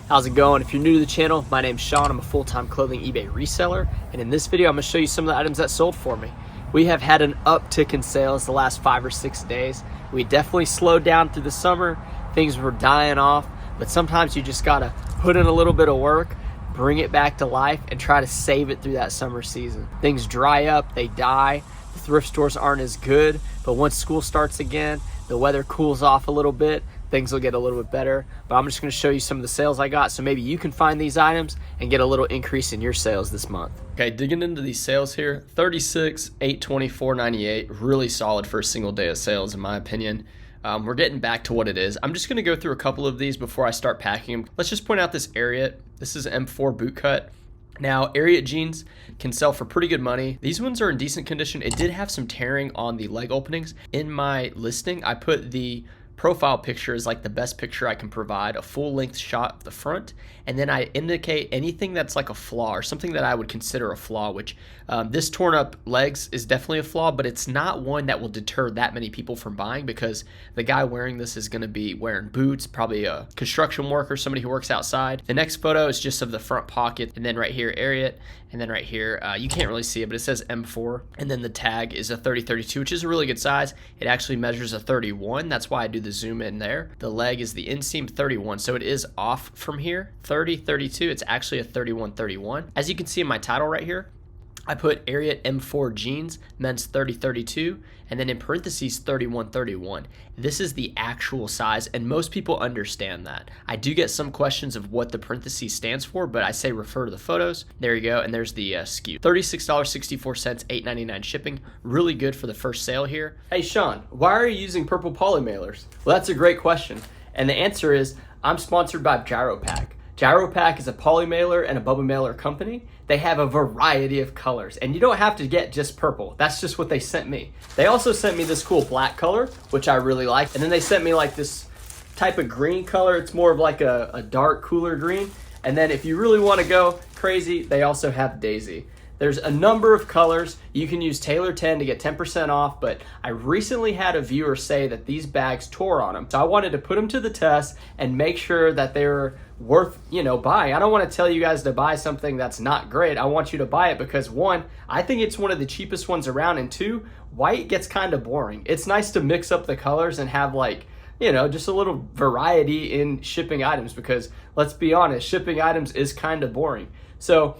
How's it going? If you're new to the channel, my name's Sean. I'm a full-time clothing eBay reseller, and in this video I'm going to show you some of the items that sold for me. We have had an uptick in sales the last 5 or 6 days. We definitely slowed down through the summer. Things were dying off, but sometimes you just got to put in a little bit of work, bring it back to life, and try to save it through that summer season. Things dry up, they die. The thrift stores aren't as good, but once school starts again, the weather cools off a little bit, things will get a little bit better. But I'm just going to show you some of the sales I got so maybe you can find these items and get a little increase in your sales this month. Okay, digging into these sales here, 36, 824, 98, really solid for a single day of sales in my opinion. We're getting back to what it is. I'm just going to go through a couple of these before I start packing them. Let's just point out this Ariat. This is M4 boot cut. Now, Ariat jeans can sell for pretty good money. These ones are in decent condition. It did have some tearing on the leg openings. In my listing, I put the profile picture is like the best picture I can provide, a full length shot of the front, and then I indicate anything that's like a flaw or something that I would consider a flaw, which this torn up legs is definitely a flaw, but it's not one that will deter that many people from buying because the guy wearing this is going to be wearing boots, probably a construction worker, somebody who works outside. The next photo is just of the front pocket, and then right here Ariat, and then right here you can't really see it, but it says M4, and then the tag is a 30-32, which is a really good size. It actually measures a 31. That's why I do the zoom in there. The leg is the inseam 31, so it is off from here. 30-32, it's actually a 31-31. As you can see in my title right here, I put Ariat M4 jeans, men's 30-32, and then in parentheses 31-31. This is the actual size, and most people understand that. I do get some questions of what the parentheses stands for, but I say refer to the photos. There you go, and there's the SKU. $36.64, $8.99 shipping. Really good for the first sale here. Hey Sean, why are you using purple poly mailers? Well, that's a great question, and the answer is I'm sponsored by Jiaropack. Jiaropack is a poly mailer and a bubble mailer company. They have a variety of colors, and you don't have to get just purple. That's just what they sent me. They also sent me this cool black color, which I really like, and then they sent me like this type of green color. It's more of like a dark, cooler green. And then if you really want to go crazy, they also have Daisy. There's a number of colors. You can use Taylor 10 to get 10% off, but I recently had a viewer say that these bags tore on them. So I wanted to put them to the test and make sure that they were worth, buying. I don't want to tell you guys to buy something that's not great. I want you to buy it because one, I think it's one of the cheapest ones around, and two, white gets kind of boring. It's nice to mix up the colors and have just a little variety in shipping items because let's be honest, shipping items is kind of boring. So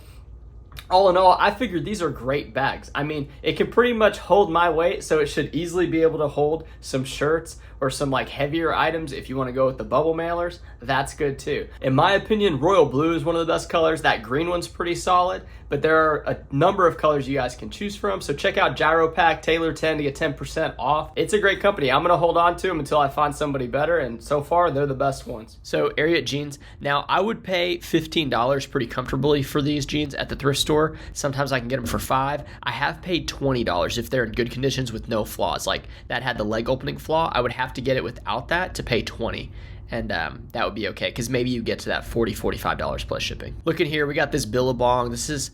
all in all, I figured these are great bags. I mean, it can pretty much hold my weight, so it should easily be able to hold some shirts or some heavier items. If you want to go with the bubble mailers, that's good too. In my opinion, royal blue is one of the best colors. That green one's pretty solid, but there are a number of colors you guys can choose from. So check out Jiaropack Taylor 10 to get 10% off. It's a great company. I'm going to hold on to them until I find somebody better, and so far they're the best ones. So Ariat jeans. Now I would pay $15 pretty comfortably for these jeans at the thrift store. Sometimes I can get them for $5. I have paid $20 if they're in good conditions with no flaws. Like that had the leg opening flaw, I would have to get it without that to pay $20. And that would be okay because maybe you get to that $45 plus shipping. Look at here, we got this Billabong. This is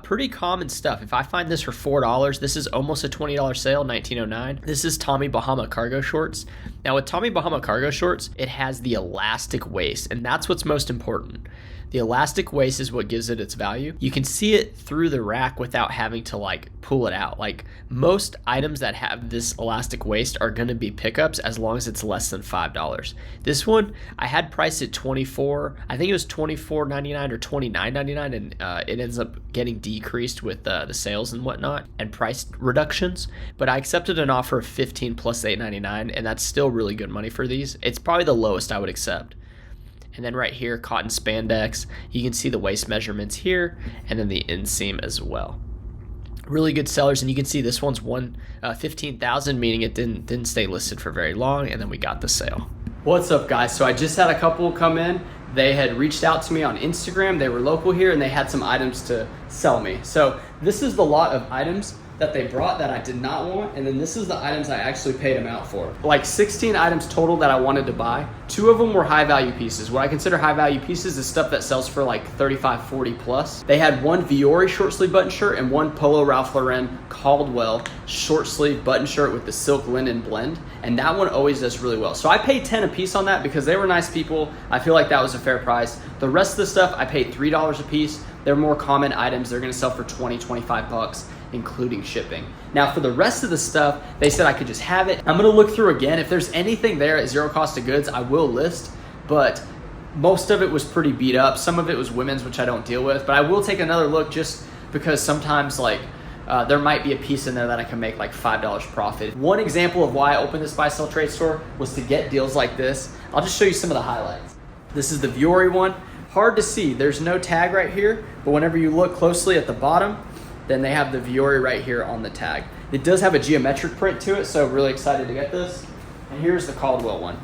pretty common stuff. If I find this for $4, this is almost a $20 sale, $19.09. This is Tommy Bahama cargo shorts. Now with Tommy Bahama cargo shorts, it has the elastic waist, and that's what's most important. The elastic waist is what gives it its value. You can see it through the rack without having to pull it out. Most items that have this elastic waist are gonna be pickups as long as it's less than $5. This one, I had priced at $24, I think it was $24.99 or $29.99, and it ends up getting decreased with the sales and whatnot and price reductions. But I accepted an offer of $15 plus $8.99, and that's still really good money for these. It's probably the lowest I would accept. And then right here, cotton spandex. You can see the waist measurements here, and then the inseam as well. Really good sellers, and you can see this one's $15,000, meaning it didn't stay listed for very long, and then we got the sale. What's up, guys? So I just had a couple come in. They had reached out to me on Instagram. They were local here, and they had some items to sell me. So this is the lot of items. that they brought that I did not want, and then this is the items I actually paid them out for. Like 16 items total that I wanted to buy. 2 of them were high value pieces. What I consider high value pieces is stuff that sells for like 35, 40 plus. They had one Viore short sleeve button shirt and one Polo Ralph Lauren Caldwell short sleeve button shirt with the silk linen blend, and that one always does really well. So I paid 10 a piece on that because they were nice people. I feel like that was a fair price. The rest of the stuff I paid $3 a piece. They're more common items. They're gonna sell for 20, 25 bucks, including shipping. Now for the rest of the stuff, they said I could just have it. I'm gonna look through again. If there's anything there at zero cost of goods, I will list, but most of it was pretty beat up. Some of it was women's, which I don't deal with, but I will take another look just because sometimes like there might be a piece in there that I can make like $5 profit. One example of why I opened this buy sell trade store was to get deals like this. I'll just show you some of the highlights. This is the Viore one. Hard to see, there's no tag right here, but whenever you look closely at the bottom, then they have the Viore right here on the tag. It does have a geometric print to it, so really excited to get this. And here's the Caldwell one.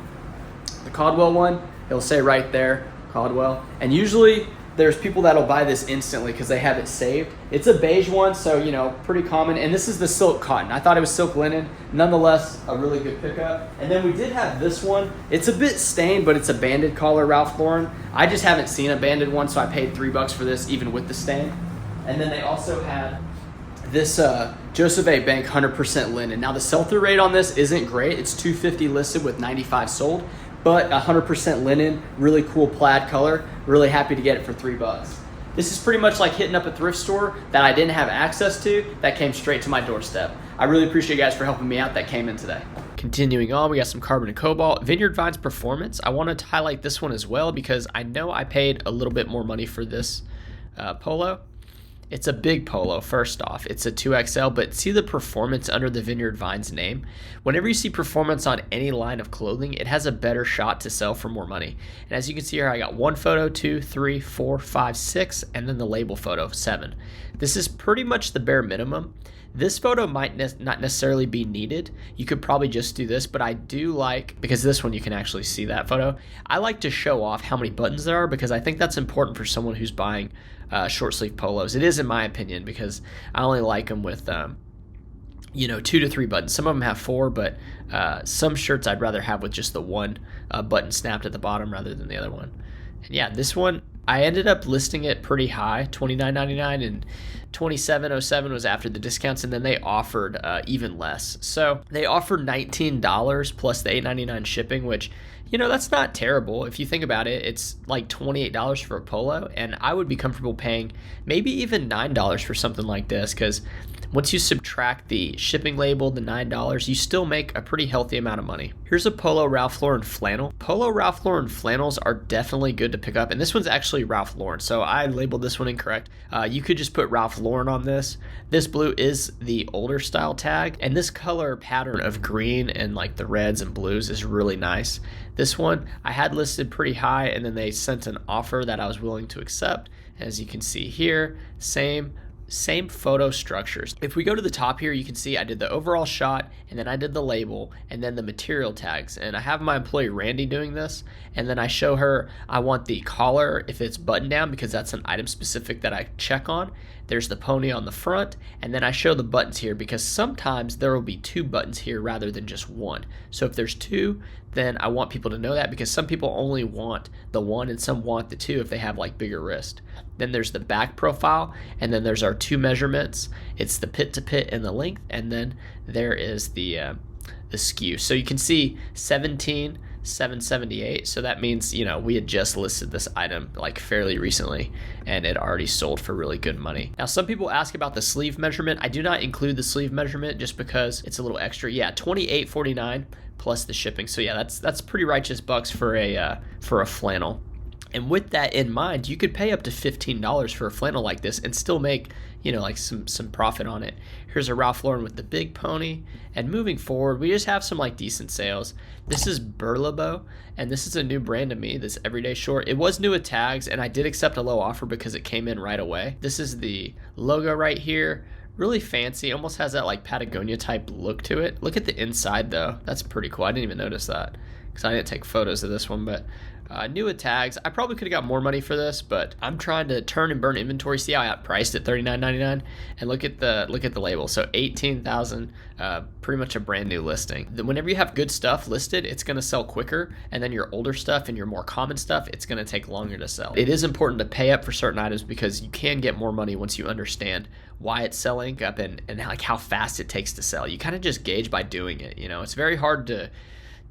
The Caldwell one, it'll say right there, Caldwell. And usually there's people that'll buy this instantly because they have it saved. It's a beige one, so you know, pretty common. And this is the silk cotton. I thought it was silk linen. Nonetheless, a really good pickup. And then we did have this one. It's a bit stained, but it's a banded collar Ralph Lauren. I just haven't seen a banded one, so I paid $3 for this, even with the stain. And then they also had this Joseph A. Bank 100% linen. Now the sell-through rate on this isn't great. It's $250 listed with 95 sold. But 100% linen, really cool plaid color. Really happy to get it for $3. This is pretty much like hitting up a thrift store that I didn't have access to that came straight to my doorstep. I really appreciate you guys for helping me out that came in today. Continuing on, we got some carbon and cobalt. Vineyard Vines Performance. I wanted to highlight this one as well because I know I paid a little bit more money for this polo. It's a big polo, first off. It's a 2XL, but see the performance under the Vineyard Vines name? Whenever you see performance on any line of clothing, it has a better shot to sell for more money. And as you can see here, I got 1 photo, 2, 3, 4, 5, 6, and then the label photo, 7. This is pretty much the bare minimum. This photo might not necessarily be needed. You could probably just do this, but I do like, because this one you can actually see that photo, I like to show off how many buttons there are because I think that's important for someone who's buying short sleeve polos. It is in my opinion because I only like them with 2 to 3 buttons. Some of them have 4, but some shirts I'd rather have with just the one button snapped at the bottom rather than the other one. And yeah, this one, I ended up listing it pretty high, $29.99, and $27.07 was after the discounts, and then they offered even less. So they offered $19 plus the $8.99 shipping, which, you know, that's not terrible. If you think about it, it's like $28 for a polo, and I would be comfortable paying maybe even $9 for something like this, because once you subtract the shipping label, the $9, you still make a pretty healthy amount of money. Here's a Polo Ralph Lauren flannel. Polo Ralph Lauren flannels are definitely good to pick up, and this one's actually Ralph Lauren, so I labeled this one incorrect. You could just put Ralph Lauren on this. This blue is the older style tag, and this color pattern of green and like the reds and blues is really nice. This one I had listed pretty high, and then they sent an offer that I was willing to accept. As you can see here, same photo structures. If we go to the top here, you can see I did the overall shot, and then I did the label, and then the material tags. And I have my employee Randy doing this, and then I show her I want the collar if it's button down because that's an item specific that I check on. There's the pony on the front, and then I show the buttons here because sometimes there will be 2 buttons here rather than just 1. So if there's 2, then I want people to know that because some people only want the 1 and some want the 2 if they have like bigger wrist. Then there's the back profile, and then there's our 2 measurements. It's the pit to pit and the length, and then there is the skew. So you can see 17,778. So that means, you know, we had just listed this item like fairly recently, and it already sold for really good money. Now, some people ask about the sleeve measurement. I do not include the sleeve measurement just because it's a little extra. Yeah, $28.49 plus the shipping. So yeah, that's pretty righteous bucks for a flannel. And with that in mind, you could pay up to $15 for a flannel like this and still make, you know, like some profit on it. Here's a Ralph Lauren with the big pony. And moving forward, we just have some like decent sales. This is Burlebo, and this is a new brand to me, this everyday short. It was new with tags, and I did accept a low offer because it came in right away. This is the logo right here. Really fancy, almost has that like Patagonia type look to it. Look at the inside though, that's pretty cool. I didn't even notice that. because I didn't take photos of this one, but new with tags. I probably could have got more money for this, but I'm trying to turn and burn inventory. See how I got priced at $39.99, and look at the label. So 18,000, pretty much a brand new listing. Whenever you have good stuff listed, it's going to sell quicker, and then your older stuff and your more common stuff, it's going to take longer to sell. It is important to pay up for certain items because you can get more money once you understand why it's selling up and like how fast it takes to sell. You kind of just gauge by doing it. You know, it's very hard to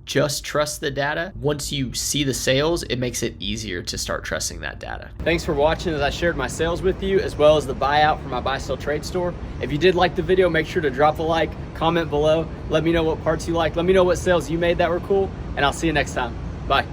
just trust the data. Once you see the sales, it makes it easier to start trusting that data. Thanks for watching as I shared my sales with you, as well as the buyout for my buy sell trade store. If you did like the video, make sure to drop a like, comment below, let me know what parts you liked, let me know what sales you made that were cool, and I'll see you next time. Bye.